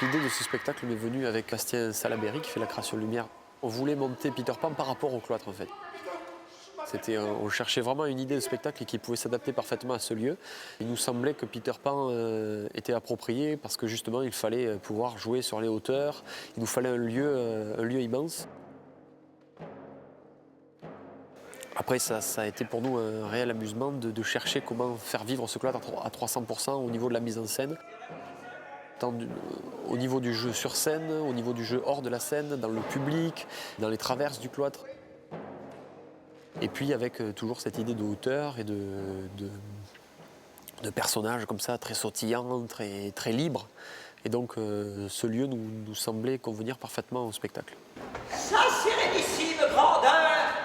L'idée de ce spectacle m'est venue avec Bastien Salaberry qui fait la création de lumière. On voulait monter Peter Pan par rapport au cloître en fait. On cherchait vraiment une idée de spectacle qui pouvait s'adapter parfaitement à ce lieu. Il nous semblait que Peter Pan était approprié parce que justement il fallait pouvoir jouer sur les hauteurs. Il nous fallait un lieu immense. Après, ça a été pour nous un réel amusement de chercher comment faire vivre ce cloître à 300% au niveau de la mise en scène. Au niveau du jeu sur scène, au niveau du jeu hors de la scène, dans le public, dans les traverses du cloître. Et puis avec toujours cette idée de hauteur et de personnages comme ça, très sautillants, très libres. Et donc ce lieu nous semblait convenir parfaitement au spectacle. Sa sérénissime grandeur,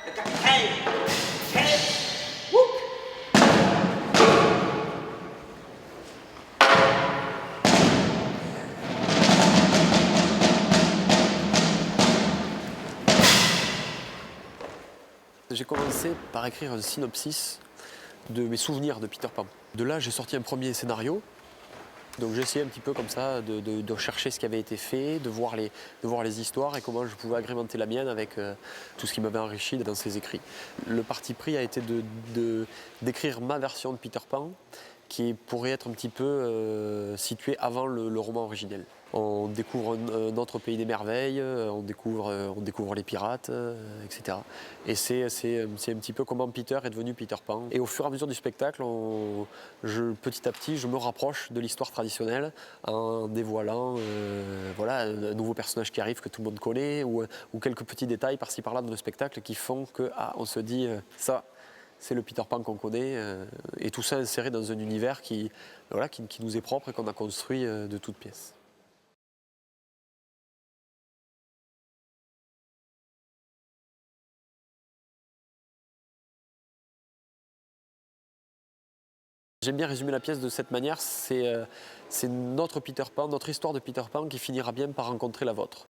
le capitaine Kenneth Hook. J'ai commencé par écrire un synopsis de mes souvenirs de Peter Pan. De là, j'ai sorti un premier scénario. Donc j'ai essayé un petit peu comme ça de chercher ce qui avait été fait, de voir les histoires et comment je pouvais agrémenter la mienne avec tout ce qui m'avait enrichi dans ces écrits. Le parti pris a été d'écrire ma version de Peter Pan qui pourrait être un petit peu située avant le roman originel. On découvre un autre pays des merveilles, on découvre les pirates, etc. Et c'est un petit peu comment Peter est devenu Peter Pan. Et au fur et à mesure du spectacle, petit à petit, je me rapproche de l'histoire traditionnelle en dévoilant voilà, un nouveau personnage qui arrive que tout le monde connaît ou quelques petits détails par-ci par-là dans le spectacle qui font qu'on se dit ça. C'est le Peter Pan qu'on connaît, et tout ça inséré dans un univers qui nous est propre et qu'on a construit de toutes pièces. J'aime bien résumer la pièce de cette manière, c'est notre Peter Pan, notre histoire de Peter Pan qui finira bien par rencontrer la vôtre.